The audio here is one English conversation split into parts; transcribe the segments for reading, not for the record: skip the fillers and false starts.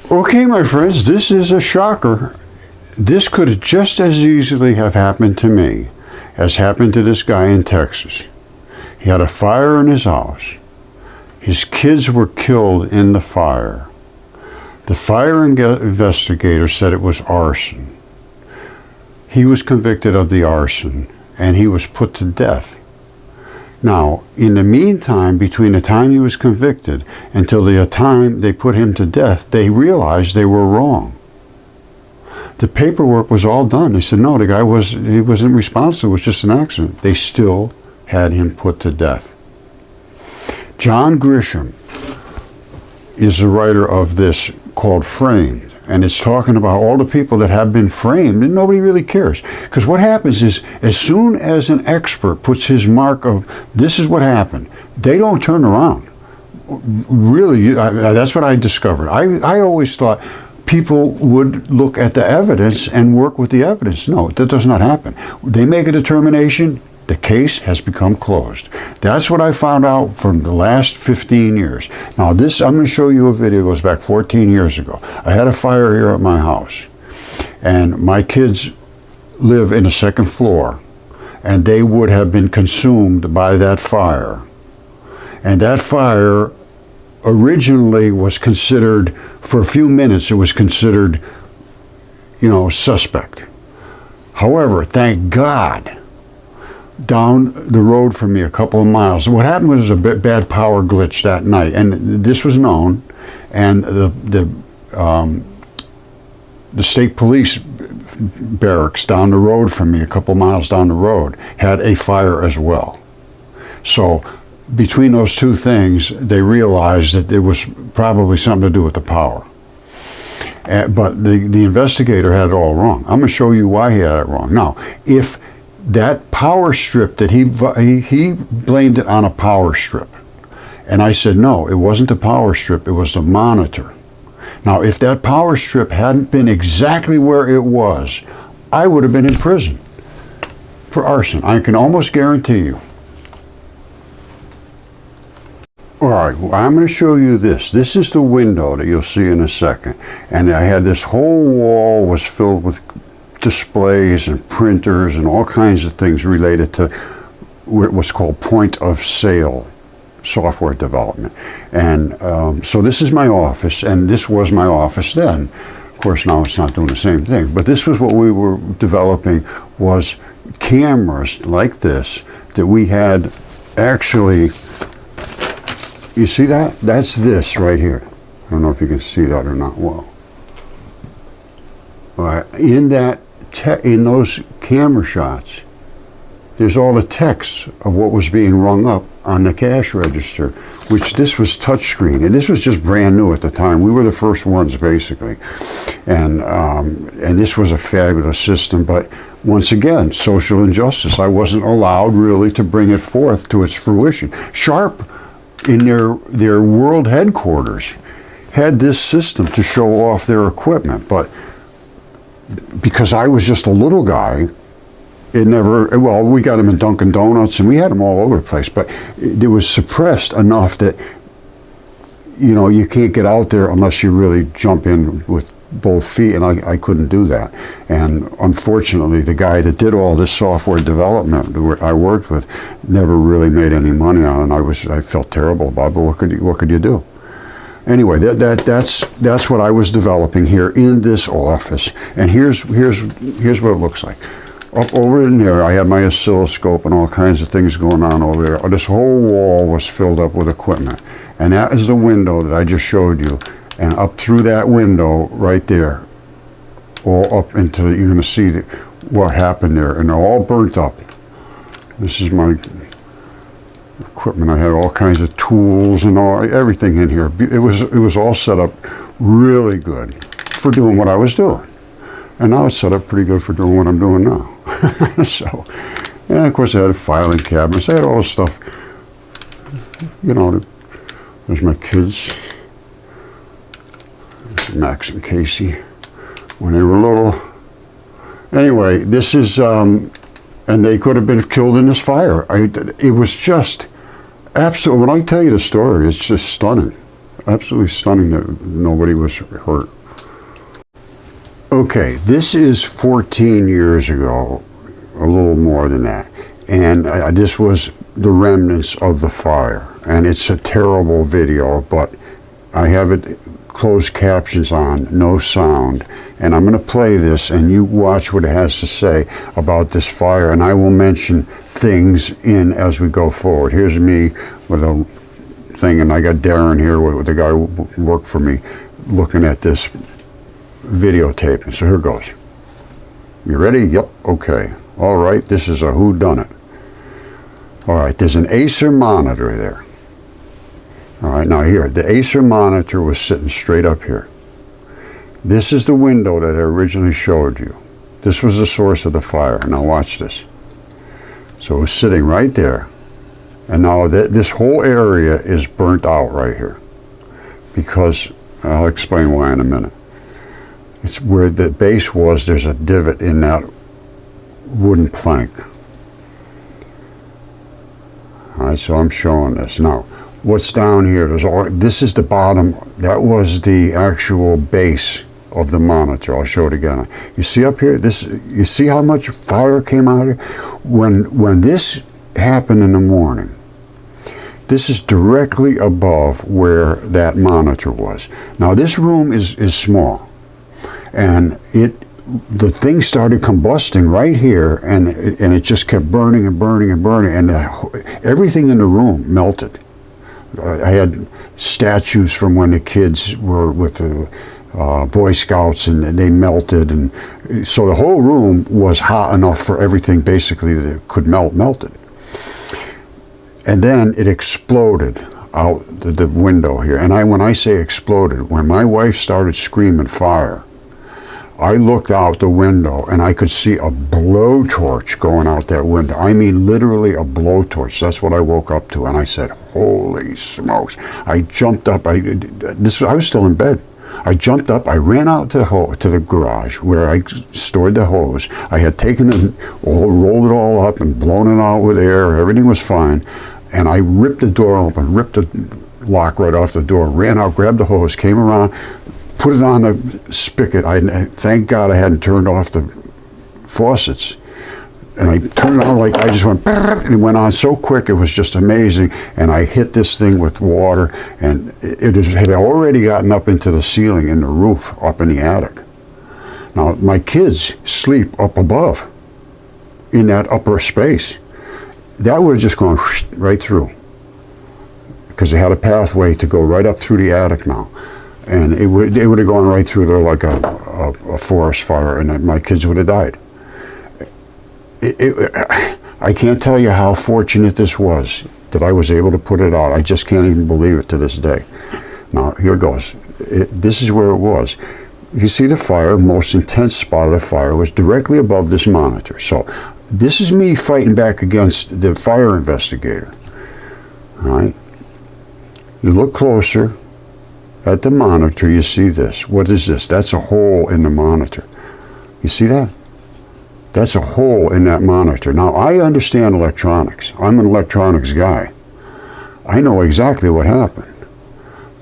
Okay, my friends, this is a shocker. This could just as easily have happened to me as happened to this guy in Texas. He had a fire in his house. His kids were killed in the fire. The fire investigator said it was arson. He was convicted of the arson, and he was put to death. Now, in the meantime, between the time he was convicted until the time they put him to death, they realized they were wrong. The paperwork was all done. They said, no, the guy wasn't responsible. It was just an accident. They still had him put to death. John Gresham is the writer of this called Framed. And it's talking about all the people that have been framed, and nobody really cares. Because what happens is, as soon as an expert puts his mark of, this is what happened, they don't turn around. Really, that's what I discovered. I always thought people would look at the evidence and work with the evidence. No, that does not happen. They make a determination, the case has become closed. That's what I found out from the last 15 years. Now this, I'm going to show you a video that goes back 14 years ago. I had a fire here at my house, and my kids live in the second floor, and they would have been consumed by that fire. And that fire originally was considered, for a few minutes, it was considered, suspect. However, thank God, down the road from me a couple of miles. What happened was a bad power glitch that night, and this was known, and the state police barracks down the road from me, a couple of miles down the road, had a fire as well. So between those two things, they realized that there was probably something to do with the power. But the investigator had it all wrong. I'm going to show you why he had it wrong. Now, if that power strip that he blamed it on a power strip. And I said, no, it wasn't the power strip, it was the monitor. Now, if that power strip hadn't been exactly where it was, I would have been in prison for arson. I can almost guarantee you. All right, well, I'm going to show you this. This is the window that you'll see in a second. And I had this whole wall was filled with displays and printers and all kinds of things related to what's called point of sale software development. And so this is my office, and this was my office then. Of course, now it's not doing the same thing, but this was what we were developing, was cameras like this that we had actually, you see that? That's this right here. I don't know if you can see that or not well. All right, in those camera shots, there's all the text of what was being rung up on the cash register, which this was touchscreen, and this was just brand new at the time. We were the first ones, basically, and this was a fabulous system. But once again, social injustice. I wasn't allowed really to bring it forth to its fruition. Sharp, in their world headquarters, had this system to show off their equipment, but because I was just a little guy, it never, well, we got them in Dunkin' Donuts and we had them all over the place, but it was suppressed enough that, you can't get out there unless you really jump in with both feet, and I couldn't do that. And unfortunately, the guy that did all this software development that I worked with never really made any money on it. I felt terrible about it, but what could you do? Anyway, that's what I was developing here in this office, and here's what it looks like. Up over in there, I had my oscilloscope and all kinds of things going on over there. This whole wall was filled up with equipment, and that is the window that I just showed you. And up through that window right there, all up into, you're going to see what happened there, and they're all burnt up. This is my equipment. I had all kinds of tools and everything in here. It was all set up really good for doing what I was doing, and now it's set up pretty good for doing what I'm doing now. So, and of course I had filing cabinets. I had all this stuff. There's my kids, Max and Casey, when they were little. Anyway, this is and they could have been killed in this fire. It was just absolutely, when I tell you the story, it's just stunning. absolutely stunning that nobody was hurt. Okay, this is 14 years ago, a little more than that. And this was the remnants of the fire. And it's a terrible video, but I have it closed captions on, no sound. And I'm going to play this, and you watch what it has to say about this fire. And I will mention things in as we go forward. Here's me with a thing, and I got Darren here, with the guy who worked for me, looking at this videotape. So here goes. You ready? Yep. Okay. All right. This is a whodunit. All right. There's an Acer monitor there. All right. Now here, the Acer monitor was sitting straight up here. This is the window that I originally showed you. This was the source of the fire. Now watch this. So it was sitting right there. And now this whole area is burnt out right here. Because, I'll explain why in a minute. It's where the base was, there's a divot in that wooden plank. All right, so I'm showing this. Now, what's down here, this is the bottom, that was the actual base of the monitor. I'll show it again. You see up here, you see how much fire came out of here? When this happened in the morning, this is directly above where that monitor was. Now, this room is small. And the thing started combusting right here, and it just kept burning and burning and burning, and everything in the room melted. I had statues from when the kids were with the Boy Scouts, and they melted, and so the whole room was hot enough for everything basically that could melted. And then it exploded out the window here. And when I say exploded, when my wife started screaming fire, I looked out the window and I could see a blowtorch going out that window. I mean, literally a blowtorch. That's what I woke up to. And I said, holy smokes. I jumped up. I was still in bed. I jumped up. I ran out to the garage where I stored the hose. I had taken it, rolled it all up and blown it out with air. Everything was fine. And I ripped the door open, ripped the lock right off the door, ran out, grabbed the hose, came around, put it on the spigot. Thank God I hadn't turned off the faucets. And I turned it on like I just went, and it went on so quick, it was just amazing. And I hit this thing with water, and it had already gotten up into the ceiling and the roof up in the attic. Now, my kids sleep up above in that upper space. That would have just gone right through, because they had a pathway to go right up through the attic now. And it would have gone right through there like a forest fire, and my kids would have died. I can't tell you how fortunate this was that I was able to put it out. I just can't even believe it to this day. Now, here goes. This is where it was. You see the fire, most intense spot of the fire was directly above this monitor. So this is me fighting back against the fire investigator. All right? You look closer at the monitor, you see this. What is this? That's a hole in the monitor. You see that? That's a hole in that monitor. Now, I understand electronics. I'm an electronics guy. I know exactly what happened.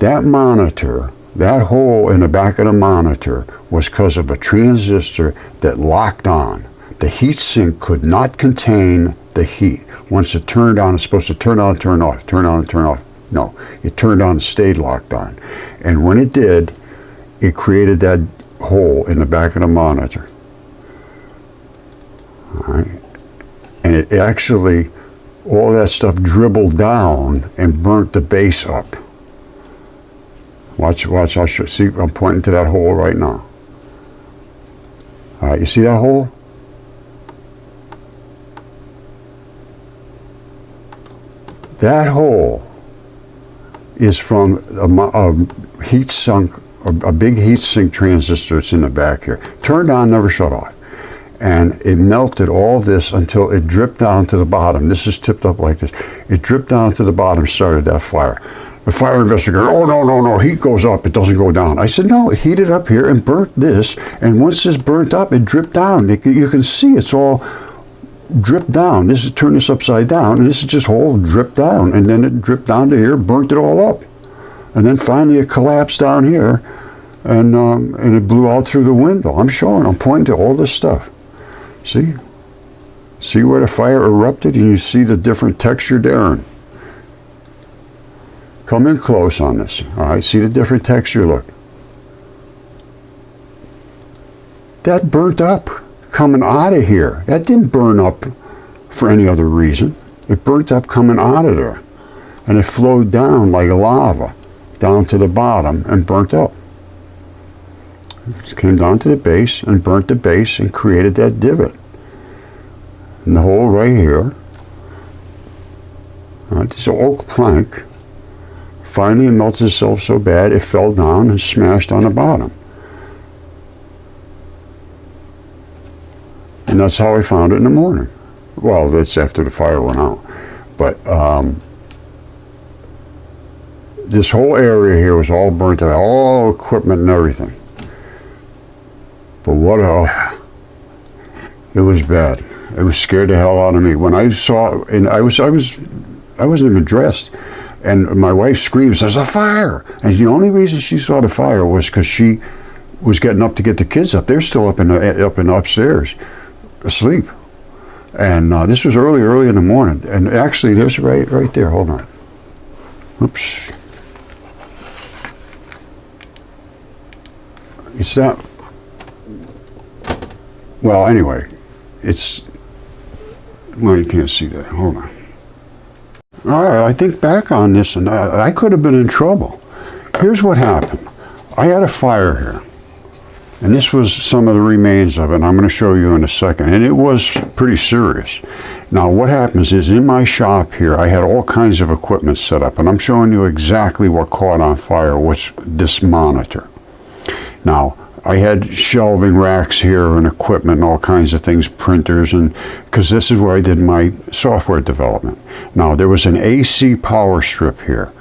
That monitor, that hole in the back of the monitor, was because of a transistor that locked on. The heat sink could not contain the heat. Once it turned on, it's supposed to turn on and turn off, turn on and turn off. No, it turned on and stayed locked on. And when it did, it created that hole in the back of the monitor. All right. And it actually, all that stuff dribbled down and burnt the base up. Watch, I'll show, see, I'm pointing to that hole right now. All right, you see that hole? That hole is from a heat sink, a big heat sink transistor that's in the back here. Turned on, never shut off. And it melted all this until it dripped down to the bottom. This is tipped up like this. It dripped down to the bottom, started that fire. The fire investigator, oh, no, heat goes up, it doesn't go down. I said, no, it heated up here and burnt this, and once this burnt up, it dripped down. You can see it's all dripped down. This is turn this upside down, and this is just all dripped down, and then it dripped down to here, burnt it all up. And then finally it collapsed down here, and it blew out through the window. I'm pointing to all this stuff. See? See where the fire erupted, and you see the different texture there? And come in close on this. All right, see the different texture, look. That burnt up coming out of here. That didn't burn up for any other reason. It burnt up coming out of there. And it flowed down like lava, down to the bottom and burnt up. It came down to the base and burnt the base and created that divot. And the hole right here. All right, this is an oak plank. Finally, it melted itself so bad it fell down and smashed on the bottom. And that's how I found it in the morning. Well, that's after the fire went out. But this whole area here was all burnt out, all equipment and everything. But it was bad. It was scared the hell out of me. When I saw, and I wasn't even dressed. And my wife screams, "There's a fire!" And the only reason she saw the fire was because she was getting up to get the kids up. They're still up in upstairs, asleep. And this was early in the morning. And actually, there's right there. Hold on. Oops. It's not. Well, anyway, it's. Well, you can't see that. Hold on. All right, I think back on this, and I could have been in trouble. Here's what happened. I had a fire here, and this was some of the remains of it, and I'm going to show you in a second, and it was pretty serious. Now, what happens is, in my shop here, I had all kinds of equipment set up, and I'm showing you exactly what caught on fire was this monitor. Now, I had shelving racks here and equipment and all kinds of things, printers, and because this is where I did my software development. Now, there was an AC power strip here,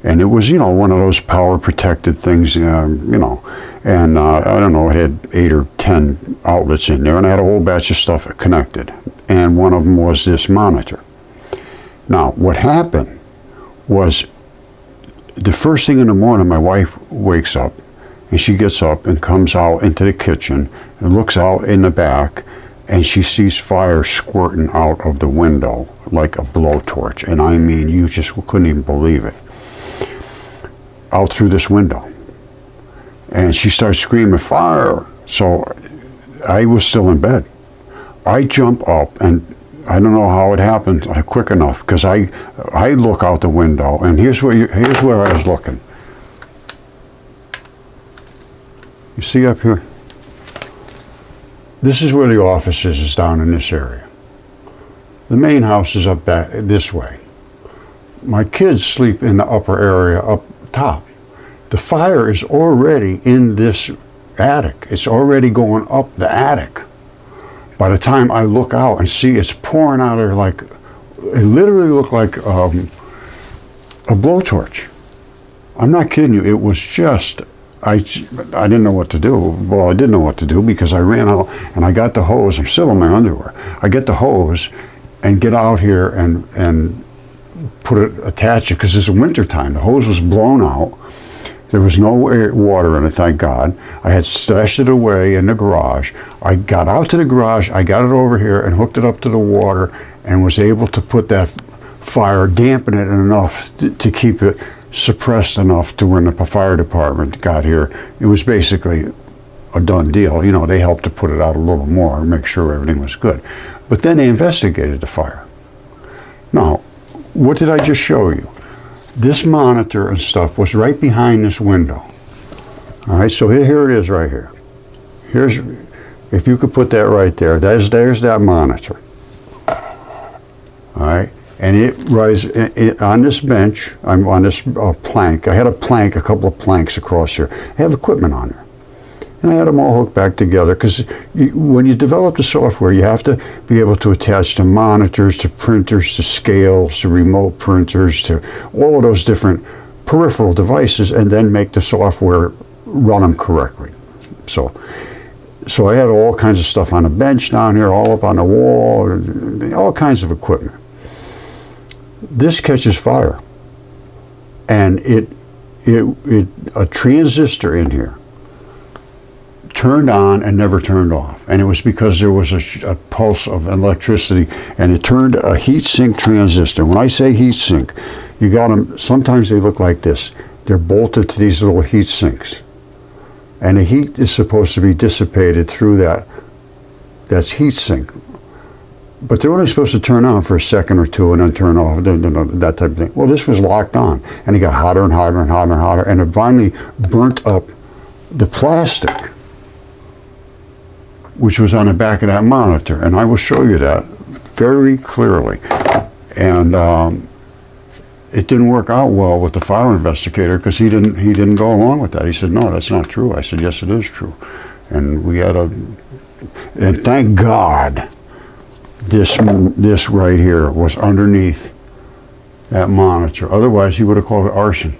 and it was, one of those power protected things, and I don't know, it had 8 or 10 outlets in there, and I had a whole batch of stuff connected, and one of them was this monitor. Now, what happened was the first thing in the morning, my wife wakes up, and she gets up and comes out into the kitchen and looks out in the back, and she sees fire squirting out of the window like a blowtorch. And I mean, you just couldn't even believe it. Out through this window. And she starts screaming, "Fire!" So I was still in bed. I jump up, and I don't know how it happened quick enough, because I look out the window, and here's where I was looking. You see up here? This is where the office is down in this area. The main house is up back this way. My kids sleep in the upper area up top. The fire is already in this attic. It's already going up the attic. By the time I look out and see it's pouring out of there, it literally looked like a blowtorch. I'm not kidding you. It was just, I didn't know what to do. Well, I didn't know what to do because I ran out and I got the hose. I'm still in my underwear. I get the hose and get out here and attach it, because it's winter time. The hose was blown out. There was no water in it, thank God. I had stashed it away in the garage. I got out to the garage, I got it over here and hooked it up to the water and was able to put that fire, dampen it enough to keep it suppressed enough to when the fire department got here. It was basically a done deal. They helped to put it out a little more and make sure everything was good. But then they investigated the fire. Now, what did I just show you? This monitor and stuff was right behind this window. All right, so here it is right here. Here's, if you could put that right there, there's that monitor. All right, and it rises on this bench, I'm on this plank. I had a couple of planks across here. I have equipment on there. And I had them all hooked back together, because when you develop the software, you have to be able to attach to monitors, to printers, to scales, to remote printers, to all of those different peripheral devices, and then make the software run them correctly. So I had all kinds of stuff on a bench down here, all up on the wall, all kinds of equipment. This catches fire, and a transistor in here turned on and never turned off, and it was because there was a pulse of electricity, and it turned a heat sink transistor. When I say heat sink, you got them, sometimes they look like this. They're bolted to these little heat sinks, and the heat is supposed to be dissipated through that's heat sink, but they're only supposed to turn on for a second or two and then turn off, that type of thing. Well, this was locked on, and it got hotter and hotter and hotter and hotter, and it finally burnt up the plastic, which was on the back of that monitor, and I will show you that very clearly. And it didn't work out well with the fire investigator, because he didn't go along with that. He said, "No, that's not true." I said, "Yes, it is true." And we had and thank God this right here was underneath that monitor. Otherwise, he would have called it arson.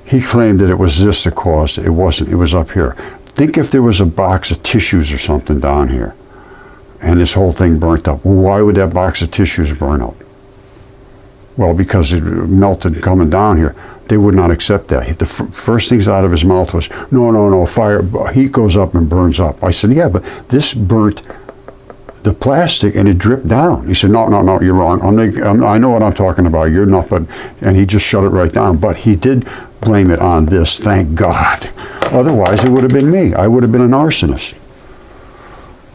He claimed that it was this that caused it. It wasn't. It was up here. Think if there was a box of tissues or something down here, and this whole thing burnt up. Well, why would that box of tissues burn up? Well, because it melted coming down here. They would not accept that. The first things out of his mouth was, no, fire, heat goes up and burns up. I said, yeah, but this burnt the plastic and it dripped down. He said, no, you're wrong. I know what I'm talking about. You're nothing. And he just shut it right down. But he did blame it on this, thank God. Otherwise, it would have been me. I would have been an arsonist.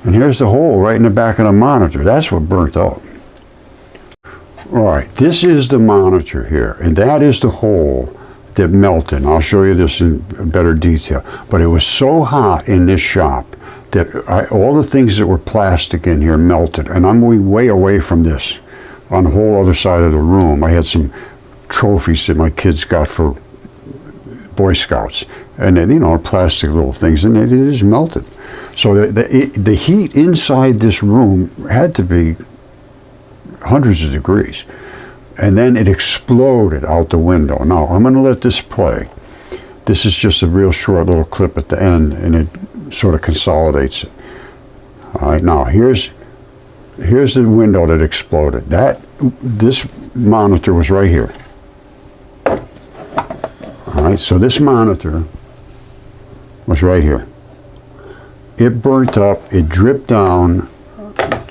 And here's the hole right in the back of the monitor. That's what burnt up. All right, this is the monitor here, and that is the hole that melted. And I'll show you this in better detail. But it was so hot in this shop that all the things that were plastic in here melted. And I'm way away from this. On the whole other side of the room, I had some trophies that my kids got for Boy Scouts. And then, plastic little things, and it just melted. So the heat inside this room had to be hundreds of degrees, and then it exploded out the window. Now I'm going to let this play. This is just a real short little clip at the end, and it sort of consolidates it. All right, now here's the window that exploded. This monitor was right here. All right, so this monitor was right here. It burnt up. It dripped down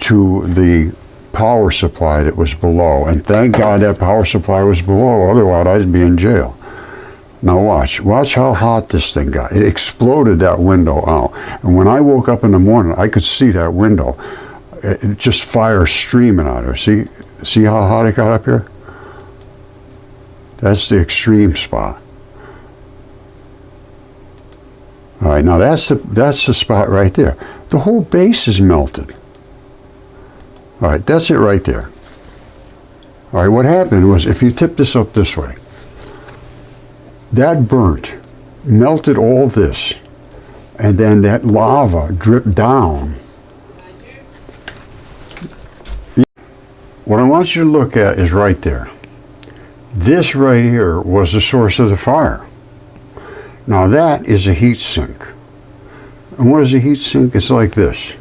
to the power supply that was below, and thank God that power supply was below, otherwise I'd be in jail. Now watch how hot this thing got. It exploded that window out, and when I woke up in the morning, I could see that window. It just fire streaming out of her. See how hot it got up here? That's the extreme spot. All right, now that's the spot right there. The whole base is melted. All right, that's it right there. All right, what happened was, if you tip this up this way, that burnt, melted all this, and then that lava dripped down. What I want you to look at is right there. This right here was the source of the fire. Now that is a heat sink. And what is a heat sink? It's like this.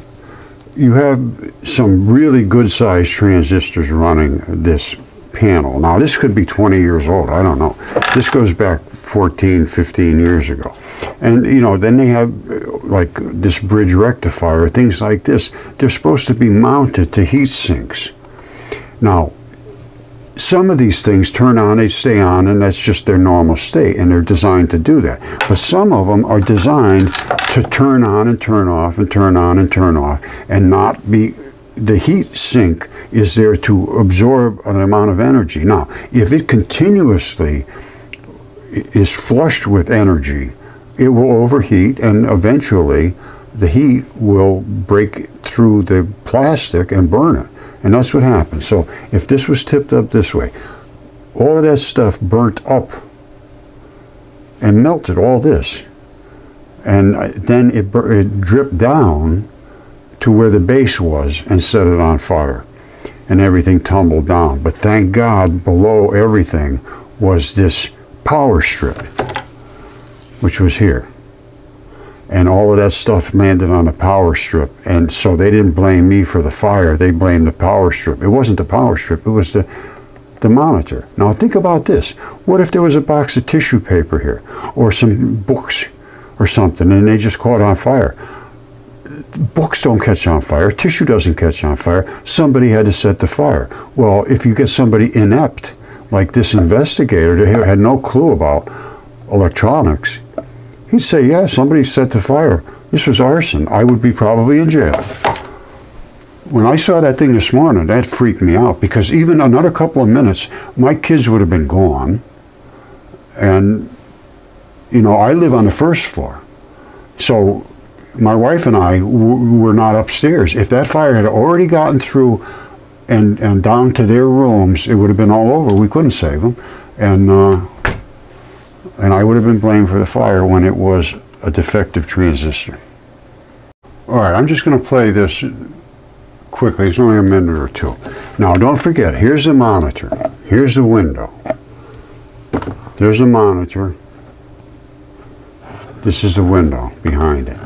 You have some really good sized transistors running this panel. Now this could be 20 years old, I don't know. This goes back 14, 15 years ago. And then they have like this bridge rectifier, things like this. They're supposed to be mounted to heat sinks. Now, some of these things turn on, they stay on, and that's just their normal state, and they're designed to do that. But some of them are designed to turn on and turn off and turn on and turn off, and not be, the heat sink is there to absorb an amount of energy. Now, if it continuously is flushed with energy, it will overheat, and eventually the heat will break through the plastic and burn it. And that's what happened. So if this was tipped up this way, all of that stuff burnt up and melted all this. And then it dripped down to where the base was and set it on fire. And everything tumbled down. But thank God, below everything was this power strip, which was here. And all of that stuff landed on the power strip. And so they didn't blame me for the fire. They blamed the power strip. It wasn't the power strip. It was the the monitor. Now think about this. What if there was a box of tissue paper here, or some books or something, and they just caught on fire? Books don't catch on fire. Tissue doesn't catch on fire. Somebody had to set the fire. Well, if you get somebody inept, like this investigator that had no clue about electronics, he'd say, yeah, somebody set the fire. This was arson. I would be probably in jail. When I saw that thing this morning, that freaked me out, because even another couple of minutes, my kids would have been gone. And, you know, I live on the first floor. So my wife and I were not upstairs. If that fire had already gotten through and down to their rooms, it would have been all over. We couldn't save them. And I would have been blamed for the fire when it was a defective transistor. All right, I'm just going to play this quickly. It's only a minute or two. Now, don't forget, here's the monitor. Here's the window. There's the monitor. This is the window behind it.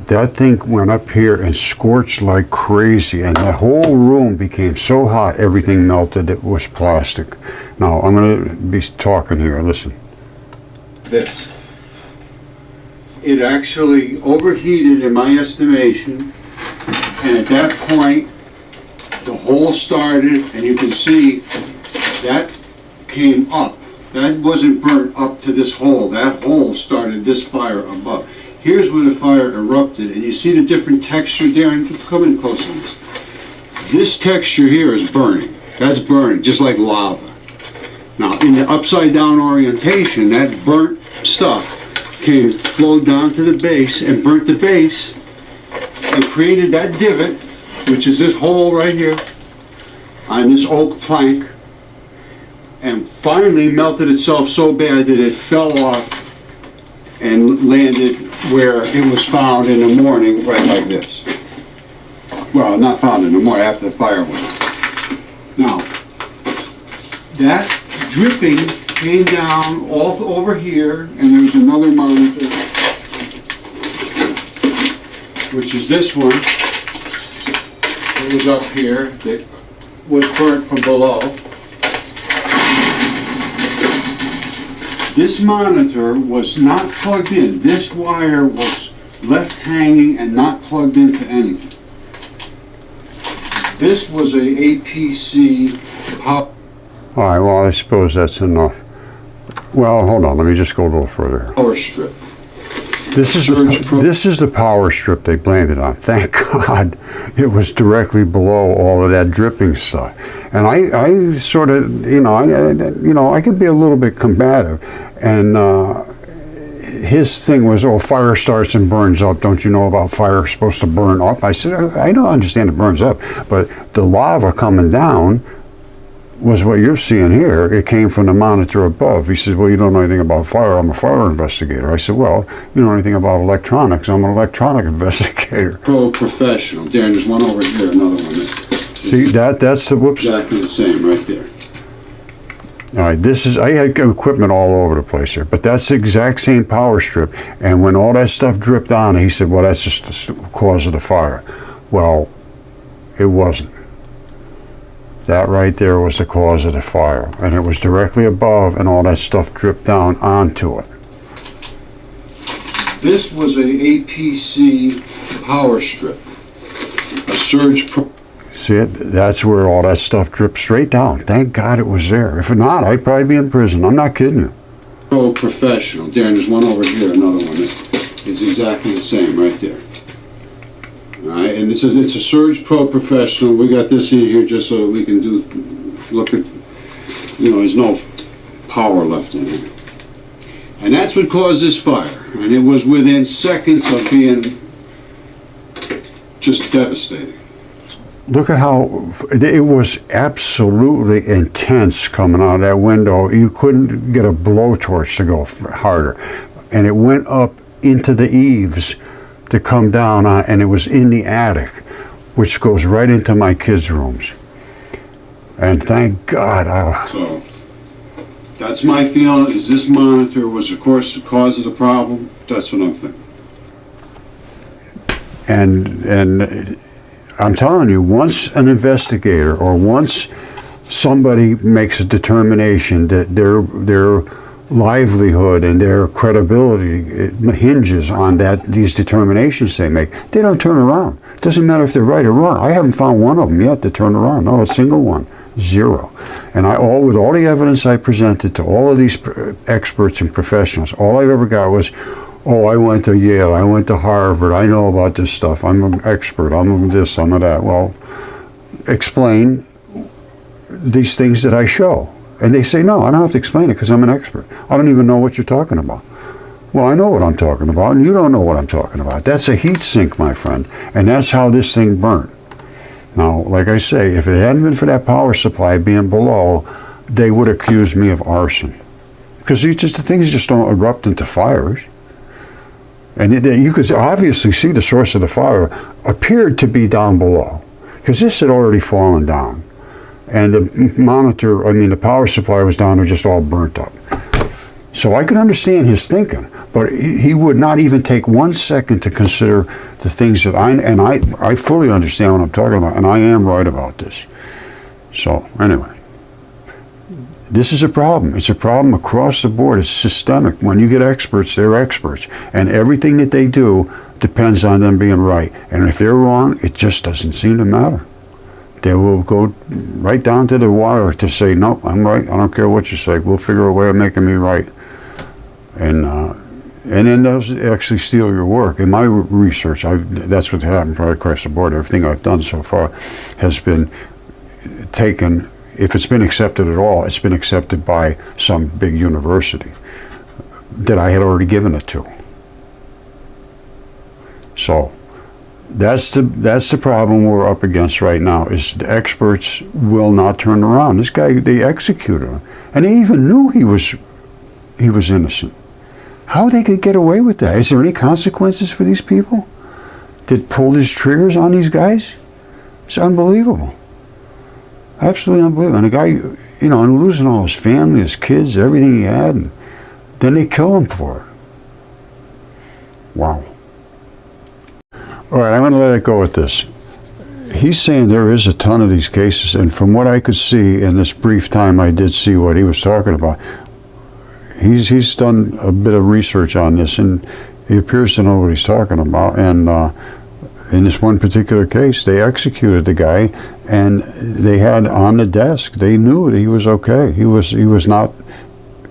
That thing went up here and scorched like crazy, and the whole room became so hot, everything melted. It was plastic. Now, I'm going to be talking here. Listen. This. It actually overheated, in my estimation, and at that point, the hole started, and you can see that came up. That wasn't burnt up to this hole. That hole started this fire above. Here's where the fire erupted, and you see the different texture there. And come in close on this. This texture here is burning. That's burning, just like lava. Now, in the upside down orientation, that burnt stuff flowed down to the base and burnt the base and created that divot, which is this hole right here on this oak plank, and finally melted itself so bad that it fell off and landed where it was found in the morning, right like this. Well, not found in the morning, after the fire went out. Now, that dripping came down all over here, and there's another monitor, which is this one. It was up here that was burnt from below. This monitor was not plugged in. This wire was left hanging and not plugged into anything. This was a APC power. All right, well, I suppose that's enough. Well, hold on, let me just go a little further. Power strip. This is the power strip they blamed it on. Thank God it was directly below all of that dripping stuff. And I sort of, I could be a little bit combative. And his thing was, oh, fire starts and burns up. Don't you know about fire supposed to burn up? I said, I don't understand it burns up. But the lava coming down was what you're seeing here. It came from the monitor above. He says, well, you don't know anything about fire. I'm a fire investigator. I said, well, you don't know anything about electronics. I'm an electronic investigator. Professional. Darren, there's one over here, another one. See, that's the, whoops. Exactly the same right there. All right, I had equipment all over the place here, but that's the exact same power strip. And when all that stuff dripped on, he said, well, that's just the cause of the fire. Well, it wasn't. That right there was the cause of the fire, and it was directly above, and all that stuff dripped down onto it. This was a APC power strip, a surge. See it? That's where all that stuff dripped straight down. Thank God it was there. If not, I'd probably be in prison. I'm not kidding you. Professional. Darren, there's one over here, another one. It's exactly the same right there. All right, and it's a Surge Pro Professional. We got this in here just so we can look at, there's no power left in it. And that's what caused this fire. And it was within seconds of being just devastating. Look at how it was absolutely intense coming out of that window. You couldn't get a blowtorch to go harder. And it went up into the eaves to come down on, and it was in the attic, which goes right into my kids' rooms. And thank God. So that's my feeling, is this monitor was, of course, the cause of the problem. That's what I'm thinking. And I'm telling you, once an investigator or once somebody makes a determination that their livelihood and their credibility hinges on these determinations they make, they don't turn around. It doesn't matter if they're right or wrong. I haven't found one of them yet to turn around. Not a single one. Zero. And with all the evidence I presented to all of these experts and professionals, all I've ever got was, oh, I went to Yale, I went to Harvard, I know about this stuff, I'm an expert, I'm this, I'm that. Well, explain these things that I show. And they say, no, I don't have to explain it because I'm an expert. I don't even know what you're talking about. Well, I know what I'm talking about, and you don't know what I'm talking about. That's a heat sink, my friend, and that's how this thing burnt. Now, like I say, if it hadn't been for that power supply being below, they would accuse me of arson. Because the things just don't erupt into fires. And you could obviously see the source of the fire appeared to be down below, because this had already fallen down. And the power supply was down there just all burnt up. So I could understand his thinking, but he would not even take 1 second to consider the things that I fully understand what I'm talking about, and I am right about this. So anyway, this is a problem. It's a problem across the board. It's systemic. When you get experts, they're experts, and everything that they do depends on them being right. And if they're wrong, it just doesn't seem to matter. They will go right down to the wire to say, no, I'm right. I don't care what you say. We'll figure a way of making me right. And then they'll actually steal your work. In my research, that's what happened right across the board. Everything I've done so far has been taken. If it's been accepted at all, it's been accepted by some big university that I had already given it to. So that's the problem we're up against right now, is the experts will not turn around. This guy, they executed him. And they even knew he was innocent. How they could get away with that? Is there any consequences for these people that pulled his triggers on these guys? It's unbelievable. Absolutely unbelievable. And the guy, and losing all his family, his kids, everything he had, and then they kill him for it. Wow. All right, I'm going to let it go with this. He's saying there is a ton of these cases, and from what I could see in this brief time I did see what he was talking about, he's done a bit of research on this, and he appears to know what he's talking about. And in this one particular case, they executed the guy, and they had on the desk, they knew that he was okay. He was not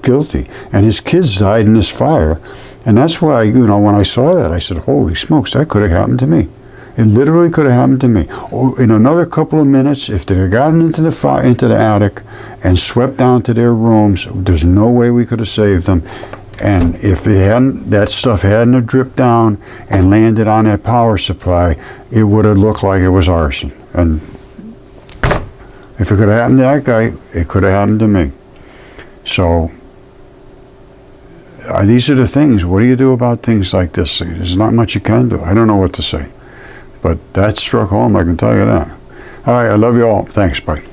guilty. And his kids died in this fire. And that's why, when I saw that, I said, holy smokes, that could have happened to me. It literally could have happened to me. In another couple of minutes, if they had gotten into the attic and swept down to their rooms, there's no way we could have saved them. And if that stuff hadn't have dripped down and landed on that power supply, it would have looked like it was arson. And if it could have happened to that guy, it could have happened to me. So these are the things. What do you do about things like this? There's not much you can do. I don't know what to say. But that struck home, I can tell you that. All right, I love you all. Thanks, bye.